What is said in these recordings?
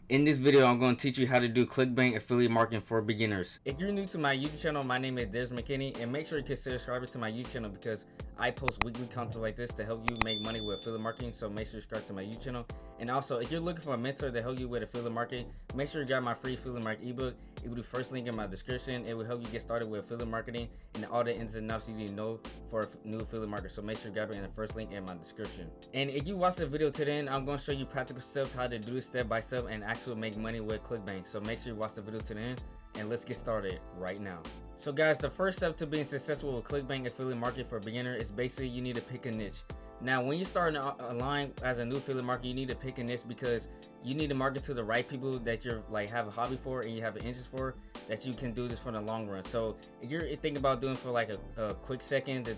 In this video, I'm going to teach you how to do Clickbank affiliate marketing for beginners. If you're new to my YouTube channel, my name is Darius Mckinney, and make sure you consider subscribing to my YouTube channel because I post weekly content like this to help you make money with affiliate marketing. So make sure you subscribe to my YouTube channel. And also, if you're looking for a mentor to help you with affiliate marketing, make sure you grab my free affiliate marketing ebook. It will be first link in my description. It will help you get started with affiliate marketing and all the ins and outs you need to know for a new affiliate marketer. So make sure you grab it in the first link in my description. And if you watch the video to the end, I'm going to show you practical steps how to do this step by step and actually make money with Clickbank. So make sure you watch the video to the end, and let's get started right now. So guys, the first step to being successful with Clickbank affiliate marketing for a beginner is basically you need to pick a niche. Now when you start a line as a new affiliate marketer, you need to pick a niche because you need to market to the right people that you're like have a hobby for and you have an interest for, that you can do this for the long run. So if you're thinking about doing for like a quick second,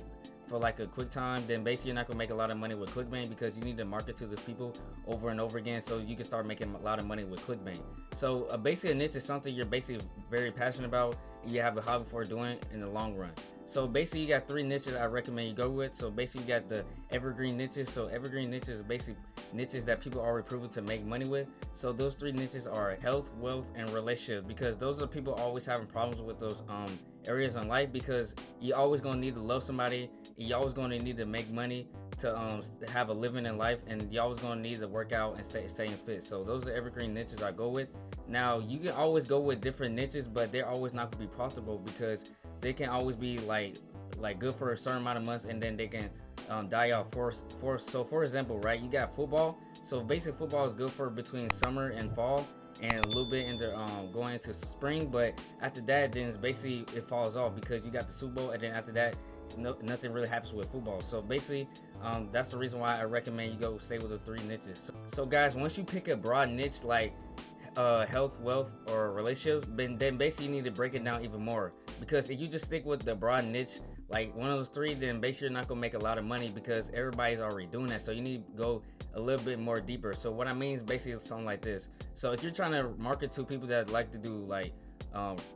for like a quick time, then basically you're not gonna make a lot of money with Clickbank because you need to market to those people over and over again so you can start making a lot of money with Clickbank. So basically a niche is something you're basically very passionate about and you have a hobby for doing it in the long run. So basically you got three niches I recommend you go with. So basically you got the evergreen niches. So evergreen niches is basically niches that people are already proven to make money with. So those three niches are health, wealth, and relationships, because those are people always having problems with those areas in life, because you always gonna need to love somebody, and you always gonna need to make money to have a living in life, and you always gonna need to work out and staying fit. So those are evergreen niches I go with. Now you can always go with different niches, but they're always not gonna be profitable because they can always be like good for a certain amount of months and then they can die out for example, right, you got football. So basic football is good for between summer and fall and a little bit into going into spring, but after that then it's basically it falls off because you got the Super Bowl, and then after that nothing really happens with football. So basically that's the reason why I recommend you go stay with the three niches. So guys, once you pick a broad niche like health, wealth, or relationships, then basically you need to break it down even more, because if you just stick with the broad niche like one of those three, then basically you're not gonna make a lot of money because everybody's already doing that. So you need to go a little bit more deeper. So what I mean is basically something like this. So if you're trying to market to people that like to do like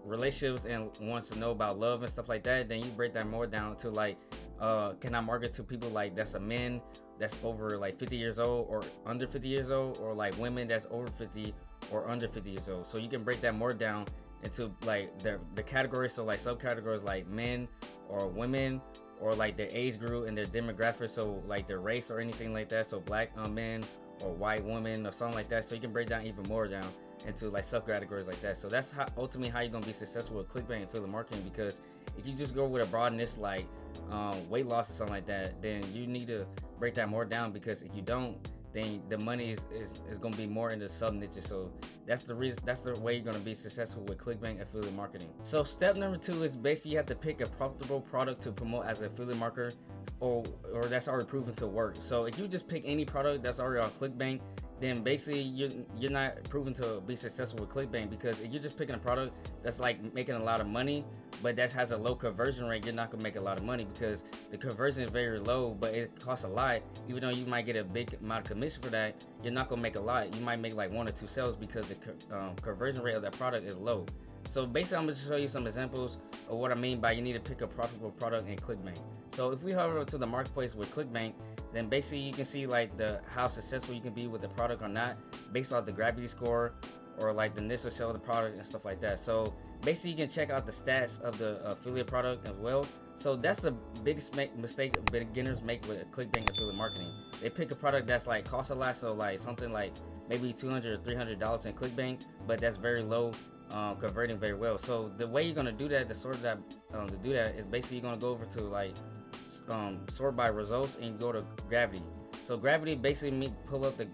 relationships and wants to know about love and stuff like that, then you break that more down to like can I market to people like that's a men that's over like 50 years old or under 50 years old, or like women that's over 50 or under 50 years old. So you can break that more down into like the categories. So like subcategories like men or women, or like their age group and their demographics, so like their race or anything like that. So black men or white women or something like that. So you can break down even more down into like subcategories like that. So that's how ultimately how you're gonna be successful with Clickbank affiliate marketing, because if you just go with a broad niche like weight loss or something like that, then you need to break that more down, because if you don't, then the money is going to be more in the sub niches. So that's the reason, that's the way you're going to be successful with Clickbank affiliate marketing. So step number 2 is basically you have to pick a profitable product to promote as an affiliate marketer, or that's already proven to work. So if you just pick any product that's already on Clickbank, then basically you're not proven to be successful with Clickbank, because if you're just picking a product that's like making a lot of money but that has a low conversion rate, you're not gonna make a lot of money because the conversion is very low, but it costs a lot. Even though you might get a big amount of commission for that, you're not gonna make a lot. You might make like 1 or 2 sales because the conversion rate of that product is low. So basically I'm going to show you some examples of what I mean by you need to pick a profitable product in Clickbank. So if we hover to the marketplace with Clickbank, then basically you can see like how successful you can be with the product or not based off the gravity score or like the initial sale of the product and stuff like that. So basically you can check out the stats of the affiliate product as well. So that's the biggest mistake beginners make with Clickbank affiliate marketing. They pick a product that's like costs a lot, so like something like maybe $200 or $300 in Clickbank, but that's very low, converting very well. So the way you're gonna do that, to do that is basically you're gonna go over to like sort by results and go to gravity. So gravity basically pull up the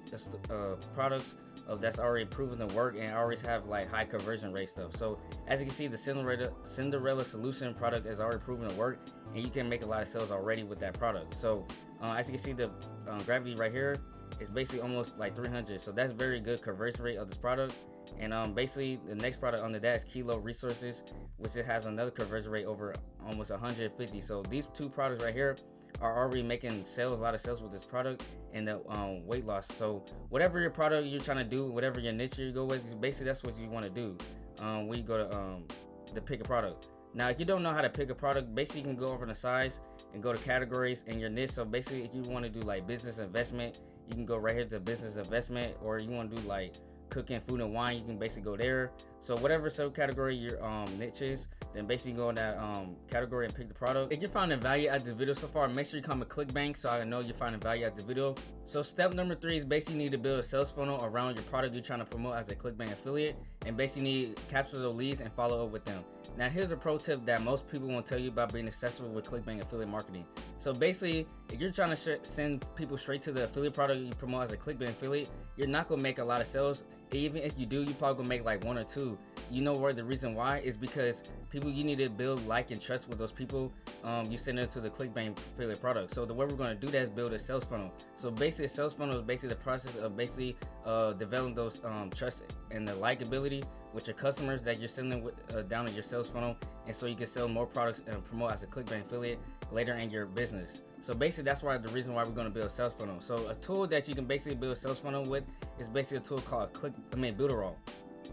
products that's already proven to work and always have like high conversion rate stuff. So as you can see, the Cinderella solution product is already proven to work, and you can make a lot of sales already with that product. So as you can see, the gravity right here is basically almost like 300. So that's very good conversion rate of this product. And basically the next product under that is Kilo Resources, which it has another conversion rate over almost 150. So these two products right here are already making sales, a lot of sales with this product and the weight loss. So whatever your product you're trying to do, whatever your niche you go with, basically that's what you want to do when you go to pick a product. Now if you don't know how to pick a product, basically you can go over the size and go to categories and your niche. So basically if you want to do like business investment, you can go right here to business investment, or you want to do like cooking, food and wine, you can basically go there. So whatever subcategory your niche is, then basically go in that category and pick the product. If you're finding value at this video so far, make sure you comment Clickbank so I know you're finding value at the video. So step number 3 is basically you need to build a sales funnel around your product you're trying to promote as a Clickbank affiliate, and basically you need to capture those leads and follow up with them. Now here's a pro tip that most people won't tell you about being successful with Clickbank affiliate marketing. So basically, if you're trying to send people straight to the affiliate product you promote as a Clickbank affiliate, you're not gonna make a lot of sales. Even if you do, you probably gonna make like 1 or 2. You know where the reason why is because people, you need to build like and trust with those people you send into the Clickbank affiliate product. So the way we're going to do that is build a sales funnel. So basically a sales funnel is basically the process of basically developing those trust and the likability with your customers that you're sending with, down in your sales funnel, and so you can sell more products and promote as a Clickbank affiliate later in your business. So basically that's why the reason why we're going to build a sales funnel. So a tool that you can basically build a sales funnel with is basically a tool called Builderall.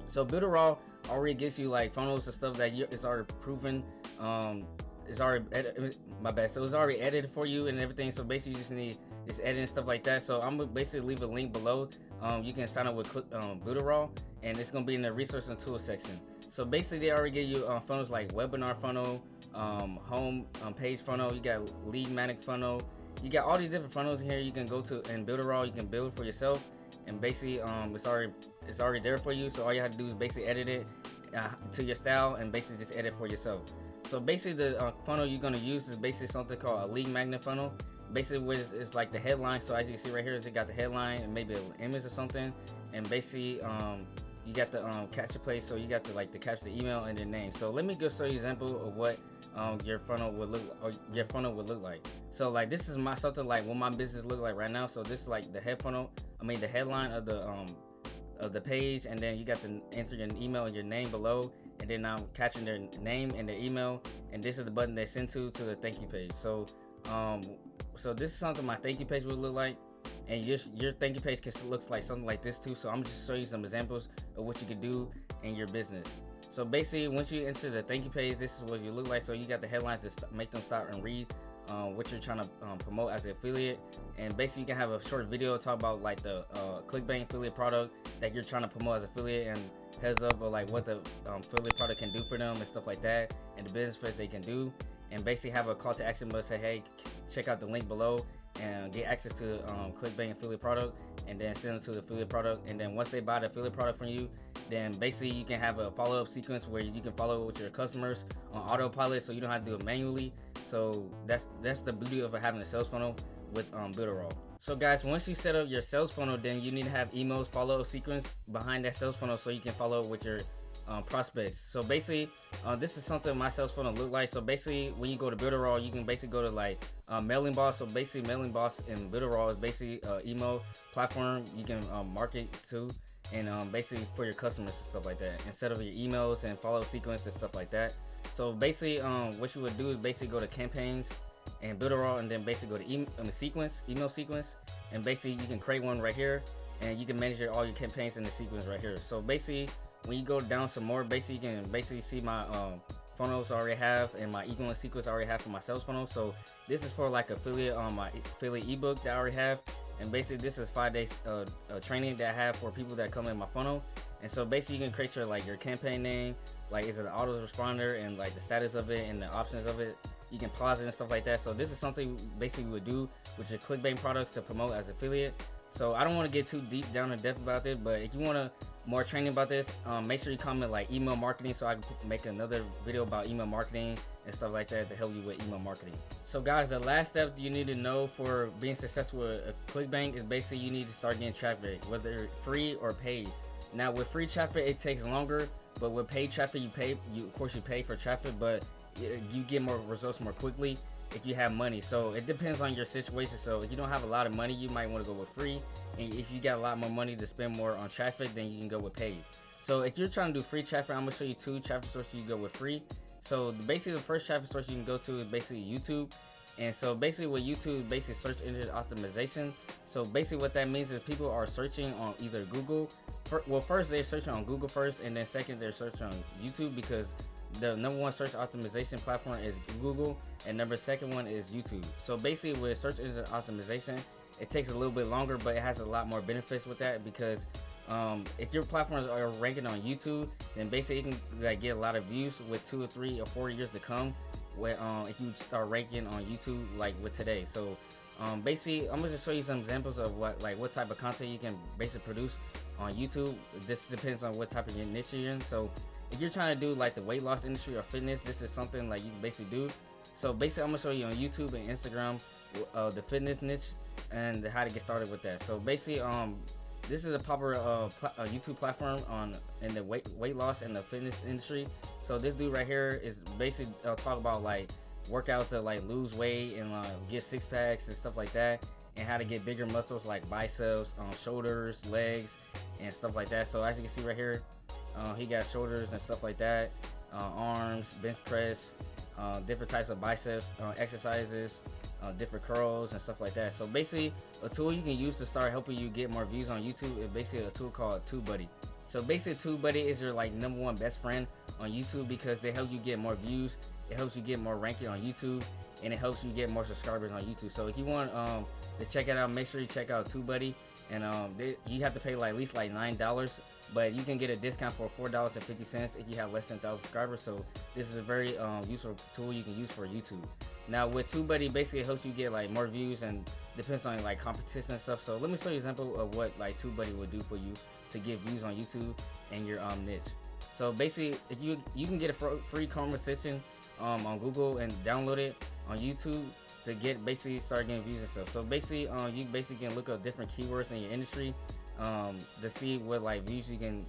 So Builderall already gives you like funnels and stuff that it's already proven. It's already so it's already edited for you and everything. So basically you just need this editing stuff like that. So I'm gonna basically leave a link below. You can sign up with Builderall, and it's gonna be in the resource and tools section. So basically they already give you funnels like webinar funnel, home page funnel, you got lead magnet funnel, you got all these different funnels in here. You can go to and Builderall, you can build for yourself, and basically it's already there for you. So all you have to do is basically edit it to your style and basically just edit for yourself. So basically the funnel you're going to use is basically something called a lead magnet funnel. Basically what it's like the headline. So as you can see right here, is it got the headline and maybe an image or something, and basically you got the capture place. So you got to capture the email and the name. So let me go show you an example of what your funnel would look like. So like this is something like what my business look like right now. So this is like the the headline of the page, and then you got to enter your email and your name below, and then I'm capturing their name and their email, and this is the button they send to the thank you page. So so this is something my thank you page would look like, and your thank you page looks like something like this too. So I'm just show you some examples of what you can do in your business. So basically once you enter the thank you page, this is what you look like. So you got the headline to make them stop and read what you're trying to promote as an affiliate, and basically you can have a short video talk about like the Clickbank affiliate product that you're trying to promote as affiliate, and heads up of like what the affiliate product can do for them and stuff like that, and the business first they can do, and basically have a call to action button, say hey, check out the link below and get access to Clickbank affiliate product, and then send them to the affiliate product. And then once they buy the affiliate product from you, then basically you can have a follow-up sequence where you can follow up with your customers on autopilot, so you don't have to do it manually. So that's the beauty of having a sales funnel with Builderall. So guys, once you set up your sales funnel, then you need to have emails follow-up sequence behind that sales funnel so you can follow up with your prospects. So basically this is something my sales funnel look like. So basically when you go to Builderall, you can basically go to like Mailing Boss. So basically Mailing Boss in Builderall is basically email platform you can market to, and basically for your customers and stuff like that, instead of your emails and follow sequence and stuff like that. So basically what you would do is basically go to campaigns and Builderall, and then basically go to email sequence, and basically you can create one right here, and you can manage all your campaigns in the sequence right here. So basically when you go down some more, basically you can basically see my funnels I already have, and my email sequence I already have for my sales funnel. So this is for like affiliate my affiliate ebook that I already have, and basically this is 5 days training that I have for people that come in my funnel. And so basically you can create your campaign name, like is it an autoresponder, and like the status of it and the options of it. You can pause it and stuff like that. So this is something basically we would do with your Clickbank products to promote as affiliate. So I don't want to get too deep down in depth about it, but if you want more training about this, make sure you comment like email marketing, so I can make another video about email marketing and stuff like that to help you with email marketing. So guys, the last step you need to know for being successful with Clickbank is basically you need to start getting traffic, whether free or paid. Now with free traffic it takes longer, but with paid traffic of course you pay for traffic, but you get more results more quickly if you have money. So it depends on your situation. So if you don't have a lot of money, you might want to go with free, and if you got a lot more money to spend more on traffic, then you can go with paid. So if you're trying to do free traffic, I'm gonna show you 2 traffic sources you can go with free. So basically the first traffic source you can go to is basically YouTube. And so basically with YouTube is basically search engine optimization. So basically what that means is people are searching on either Google. Well, first they're searching on Google first, and then second they're searching on YouTube, because the number 1 search optimization platform is Google, and number 2 one is YouTube. So basically with search engine optimization, it takes a little bit longer, but it has a lot more benefits with that, because If your platforms are ranking on YouTube, then basically you can like get a lot of views with 2 or 3 or 4 years to come. Where if you start ranking on YouTube like with today. So basically I'm gonna just show you some examples of what type of content you can basically produce on YouTube. This depends on what type of niche you're in. So if you're trying to do like the weight loss industry or fitness, this is something like you can basically do. So basically I'm gonna show you on YouTube and Instagram the fitness niche and how to get started with that. So basically this is a popular YouTube platform in the weight loss and the fitness industry. So this dude right here is basically talk about like workouts to like lose weight and get 6-packs and stuff like that, and how to get bigger muscles like biceps, shoulders, legs, and stuff like that. So as you can see right here, he got shoulders and stuff like that, arms, bench press, different types of biceps exercises, different curls and stuff like that. So basically a tool you can use to start helping you get more views on YouTube is basically a tool called TubeBuddy. So basically TubeBuddy is your like #1 best friend on YouTube because they help you get more views, it helps you get more ranking on YouTube, and it helps you get more subscribers on YouTube. So if you want to check it out, make sure you check out TubeBuddy, and you have to pay like at least like $9, but you can get a discount for $4.50 if you have less than 1,000 subscribers. So this is a very useful tool you can use for YouTube. Now with TubeBuddy, basically it helps you get like more views and depends on like competition and stuff. So let me show you an example of what like TubeBuddy would do for you to get views on YouTube and your niche. So basically if you can get a free conversation on Google and download it on YouTube to get basically start getting views and stuff. So basically you basically can look up different keywords in your industry to see what like views you can,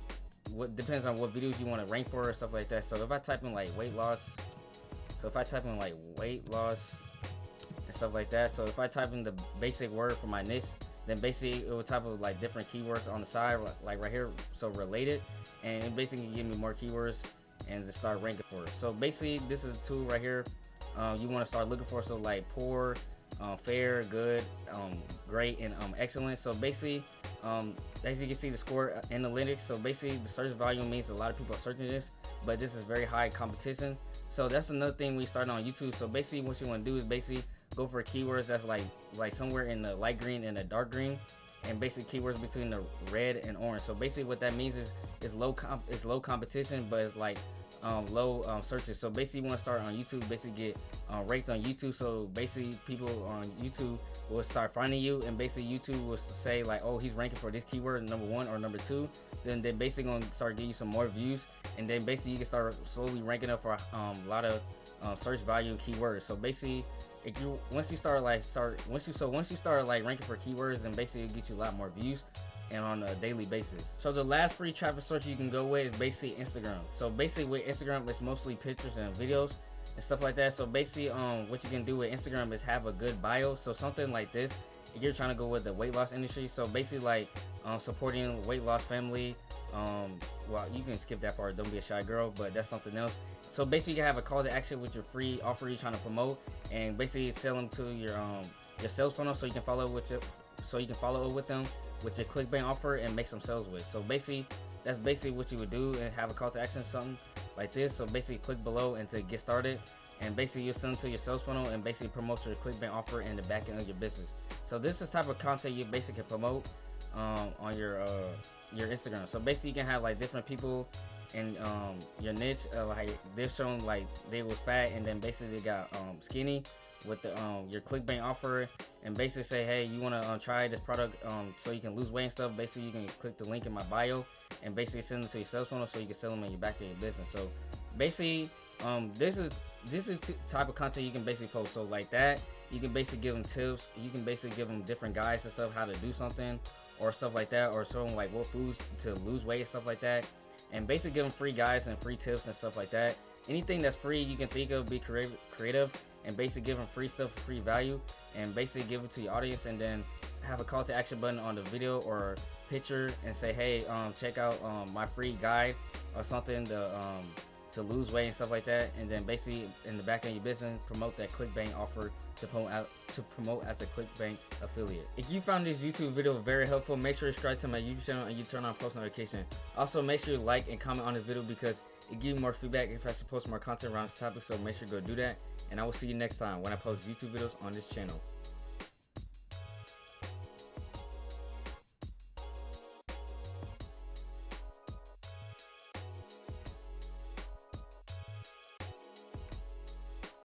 what depends on what videos you want to rank for or stuff like that. So if I type in like weight loss, and stuff like that, so if I type in the basic word for my niche, then basically it will type of like different keywords on the side, like right here, so related, and it basically give me more keywords and to start ranking for it. So basically this is a tool right here you want to start looking for. So like poor, fair, good, great, and excellent. So basically as you can see the score analytics, so basically the search volume means a lot of people are searching this, but this is very high competition. So that's another thing we started on YouTube. So basically what you want to do is basically go for keywords that's like somewhere in the light green and the dark green, and basically keywords between the red and orange. So basically what that means is it's low competition, but it's like low searches. So basically you want to start on YouTube, basically get ranked on YouTube. So basically people on YouTube will start finding you, and basically YouTube will say like, oh, he's ranking for this keyword #1 or #2. Then they're basically gonna start getting you some more views, and then basically you can start slowly ranking up for a lot of search value keywords. So basically if you once you start ranking for keywords, then basically it gets you a lot more views and on a daily basis. So the last free traffic source you can go with is basically Instagram. So basically with Instagram, it's mostly pictures and videos and stuff like that. So basically what you can do with Instagram is have a good bio. So something like this, if you're trying to go with the weight loss industry, so basically like supporting weight loss family, well, you can skip that part, don't be a shy girl, but that's something else. So basically you can have a call to action with your free offer you're trying to promote, and basically sell them to your sales funnel, so you can follow up with them with your Clickbank offer and make some sales with. So basically that's basically what you would do, and have a call to action, something like this. So basically click below and to get started, and basically you send them to your sales funnel and basically promote your Clickbank offer in the back end of your business. So this is the type of content you basically can promote on your Instagram. So basically you can have like different people in your niche, like they're showing like they was fat, and then basically they got skinny with the your Clickbank offer, and basically say, hey, you want to try this product so you can lose weight and stuff. Basically you can click the link in my bio and basically send them to your sales funnel so you can sell them in your back of your business. So basically this is the type of content you can basically post. So like that, you can basically give them tips, you can basically give them different guides and stuff, how to do something or stuff like that, or show them like what foods to lose weight and stuff like that, and basically give them free guides and free tips and stuff like that. Anything that's free you can think of, be creative, and basically give them free stuff for free value, and basically give it to your audience, and then have a call to action button on the video or picture and say, hey, check out my free guide or something to lose weight and stuff like that, and then basically in the back end of your business promote that Clickbank offer to promote as a Clickbank affiliate. If you found this YouTube video very helpful, make sure you subscribe to my YouTube channel and you turn on post notification. Also make sure you like and comment on this video because it gives me more feedback if I should post more content around this topic, so make sure you go do that, and I will see you next time when I post YouTube videos on this channel.